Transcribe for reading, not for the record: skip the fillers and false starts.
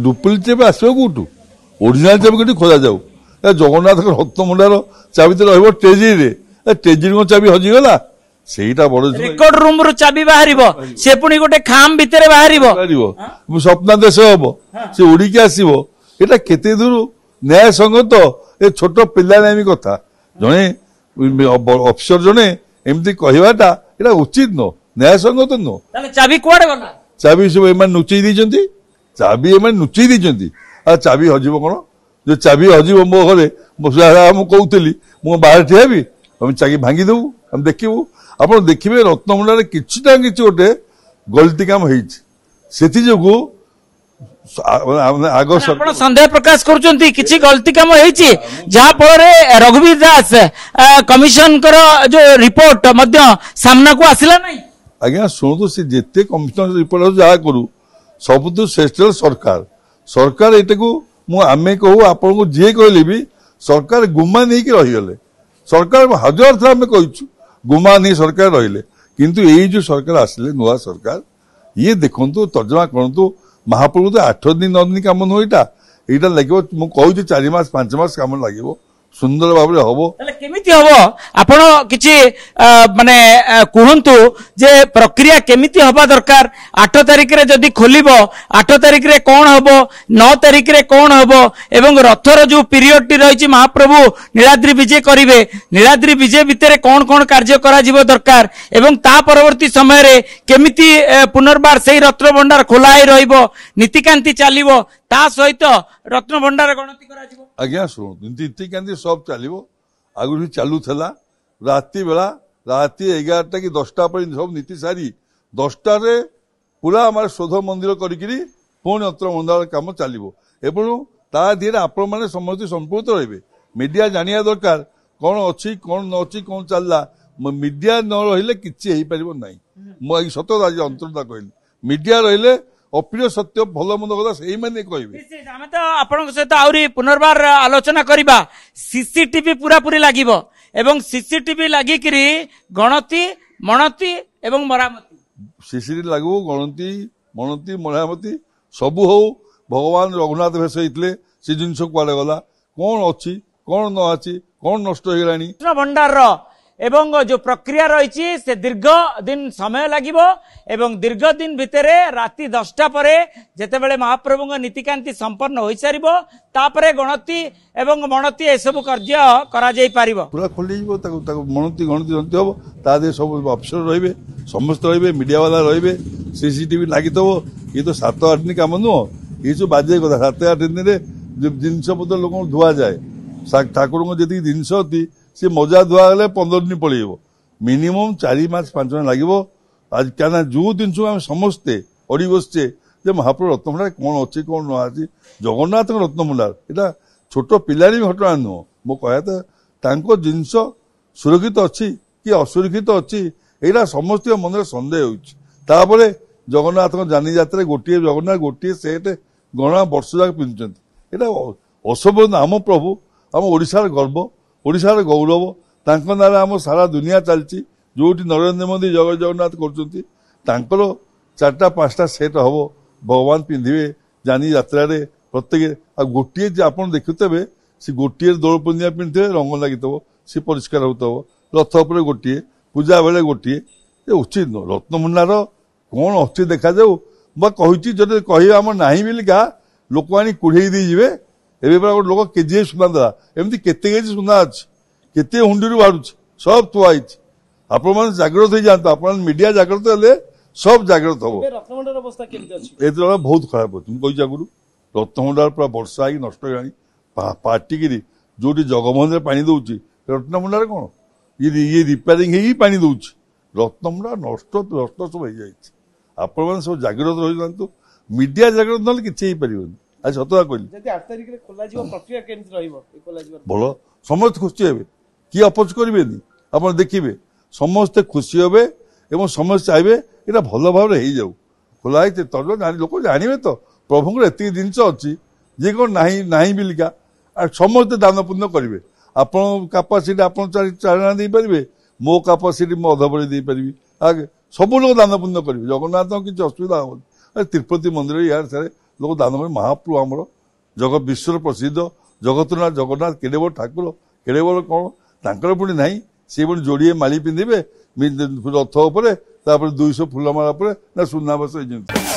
Duplicate चाबी आसो कौटू original चाबी कौटी खोजा जाऊ जगन्नाथ रत्नभंडार चाबी तो रही ट्रेजरी ट्रेजरी चाबी हजिगला ସେଇଟା ବଡ ରେକର୍ଡ ରୁମ ରୁ ଚାବି ବାହାରିବ ସେ ପୁଣି ଗୋଟେ ଖାମ ଭିତରେ ବାହାରିବ ସ୍ୱପ୍ନା ଦେଶ ହବ ସେ ଉଡିକି ଆସିବ ଏଟା କେତେ ଦୂର ନ୍ୟାୟ ସଙ୍ଗତ ଏ ଛୋଟ ପିଲାନାମୀ କଥା ଜଣେ ଅଫିସର ଜଣେ ଏମିତି କହିବାଟା ଏଟା ଉଚିତ ନୁହଁ ନ୍ୟାୟ ସଙ୍ଗତ ନୁହଁ। ତାହେଲେ ଚାବି କୁଆଡେ ଗଲା? ଚାବି ସବୁ ଏମାନେ ଲୁଚେଇ ଦେଇଛନ୍ତି ଆଉ ଚାବି ହଜିବ କଣ ଯୋଉ ଚାବି ହଜିବ ମୋ ଘରେ ମୁଁ କହୁଥିଲି ମୁଁ ବାହାରେ ଠିଆ ହେବି ଆମେ ଚାବି ଭାଙ୍ଗିଦବୁ ଆମେ ଦେଖିବୁ ଆପଣ ଦେଖିବେ ରତ୍ନଭଣ୍ଡାର କିଛି ନା କିଛି ଗୋଟେ ଗଲତି କାମ ହେଇଛି ସେଥି ଯୋଗୁ ଆଗ ଆପଣ ସନ୍ଦେହ ପ୍ରକାଶ କରୁଛନ୍ତି କିଛି ଗଲତି କାମ ହେଇଛି ଯାହା ଫଳରେ ରଘୁବୀର ଦାସ କମିଶନଙ୍କର ଯୋଉ ରିପୋର୍ଟ ମଧ୍ୟ ସାମ୍ନାକୁ ଆସିଲା ନାହିଁ। ଆଜ୍ଞା ଶୁଣନ୍ତୁ ସେ ଯେତେ କମିଶନ ରିପୋର୍ଟ ଯାହା କରୁ ସବୁଠୁ ଶ୍ରେଷ୍ଠ ସରକାର ଏଟାକୁ ମୁଁ ଆମେ କହୁ ଆପଣଙ୍କୁ ଯିଏ କହିଲେ ବି ସରକାର ଗୁମା ନେଇକି ରହିଗଲେ ସରକାର ହଜାର ଥର ଆମେ କହିଛୁ गुमा नहीं सरकार रहिले किंतु यही जो सरकार आसिले नुआ सरकार ये देखंतु तर्जमा करंतु महाप्रभु तो 8 दिन 9 दिन काम नुह एटा लगे मु कहू 4 मास 5 मास काम लगे सुंदर भाव हबो केमिति हबो आपण किछि माने कहंतु जे प्रक्रिया केमिति हबा दरकार 8 तारिख रे जदी खोलिबो 8 तारिख रे कोन हबो 9 तारिख रे कोन हबो एवं रथर जो पीरियड टी रहिछि महाप्रभु नीलाद्री विजय करिवे नीलाद्री विजय भितरे कोन कोन कार्य करा जिवो दरकार एवं ता परवर्ती समय रे केमिति पुनर्बार सेही रत्न भंडार खोलाई रहिबो नीतिकांति चालिबो ता सहित रत्न भंडार गणति करा जिवो। आज्ञा शुणु नीतिकांति सब चलो आगुरी चालू थला राति बेला राति 11टा कि 10टा पर सब नीति सारी 10टा रे पूरा हमारे शोध मंदिर करी पुणी रत्न भंडार काम चलो एवं ता धीरे आपण मैंने समस्त संपूर्ण रहे मीडिया जानिया दरकार कौन अच्छी कौन न अच्छी कौन चलला मीडिया न रहिले किछि हेई परिबो नाही मो सत आज अंतरता कहली मीडिया रहिले अप्रिय सत्य भल मंद कथा से मैंने कहबे आमे तो आपन सहित आउरी पुनर्बार आलोचना करिबा सीसीटीवी पूरा पूरी लागिबो एवं सीसीटीवी लागि करी गणति मणति एवं मरामती सीसीटीवी लागो गणति मणति मरामती सबु हो भगवान रघुनाथ भेष होइतले से जिंस कुआले गला कौन अच्छी कौन न अच्छी कौन नष्ट हो गलानी भंडार एवं जो प्रक्रिया रही से दीर्घ दिन समय लगिबो एवं दीर्घ दिन भितरे राति 10टा परे जेतेबेले महाप्रभु नीतिकांति संपन्न होई सारिबो तापरे गणति एवं मणति ए सब कार्य करा जाई पारिबो पूरा खोली जीवो ताको मणति गणति जंति हो ता दे सब अफसर रहिबे समस्त रहिबे मीडिया वाला रहिबे सीसीटीवी लागितबो ये तो 7-8 दिन काम नुह ये सब बाजे कथा 7-8 दिन रे जिनस पत्र लोक धुआ जाए ठाकुर को जति जिनस होती सी मजा धुआ गले 15 दिन पड़ेब मिनिमम 4 मास 5 मास लगे आज क्या जो जिन आम समस्ते अड़ी बसचे महाप्रभु रत्नभंडार कौन अच्छी कौन न अच्छी जगन्नाथ रत्नभंडार यहाँ छोट पिलानी घटना नुह मो कह जिनस सुरक्षित अच्छी कि असुरक्षित अच्छी यहाँ समस्त मन में सन्देह होपर जगन्नाथ जानी जात्रा गोटे जगन्नाथ गोटे सेट गणा वर्ष जाक पिंधुंट यहाँ असभ्य आम प्रभु आम ओडिशार गर्व ओडिशार गौरव तांको नारे आम सारा दुनिया चलती जो नरेंद्र मोदी जगह जगन्नाथ कर 4टा-5टा सेट हम भगवान पिंधे जानी यात्रा प्रत्येक गोटे आप देखुवे सी गोटे दोल पूर्णिमा पिंधे रंग लगी सी परिष्कार होता रथ पर गोटे पूजा बेले गोटे उचित नुह रत्नभंडार कौन अच्छी देखा जाऊ कही जब कह आम ना बोलिका लोक आनी कुढ़े दीजिए एवं गोटे लोक केजीए सुना देला एमती केते केजी सुना अच्छी केते हुंडी बाहर सब थुआई आपण मैंने जागृत हो जाता आप मीडिया जागृत हेले सब जागृत हम रत्नभंडार अवस्था बहुत खराब अच्छे मुझे आगुरी रत्नभंडार पूरा वर्षा ही नष्ट हो पाटिकी जो जगमोहन पानी दौर रत्नभंडार कौन ये रिपेयरिंग ही पानी दौर रत्नभंडार नष्ट नष्ट सब हो जाए आपण मैंने सब जागृत रही जातु मीडिया जागृत ना कि आज सतता कहली भल समस्त खुशी हे किए अपोज करेंगे आप देखिए समस्ते खुशी हे और समस्त चाहिए यहाँ भल भाव हो जाऊ खोला लोक जानवे तो प्रभु एति जिनस अच्छी जे कौन ना बिलिका समस्ते दान पुण्य करेंगे आपण कैपासीटी आप 4 दे पारे मो कैपासीटी मो अधबड़ी दे पारि आगे सब लोग दान पुण्य करेंगे जगन्नाथ किसी असुविधा हम तिरुपति मंदिर यार सारे ଲୋକ ଦାନ କରି ମହାପ୍ରଭୁ ଆମର ଜଗତ ବିଶ୍ୱର ପ୍ରସିଦ୍ଧ ଜଗତନାଥ ଜଗନ୍ନାଥ କେଡ଼େ ବଡ଼ ଠାକୁର କେଡ଼େ ବଡ଼ କ'ଣ ତାଙ୍କର ପୁଣି ନାହିଁ ସିଏ ପୁଣି ଯୋଡ଼ିଏ ମାଳି ପିନ୍ଧିବେ ରଥ ଉପରେ ତାପରେ 200 ଫୁଲମାଳା ପରେ ନା ସୁନାବେଶ ହେଇଛନ୍ତି।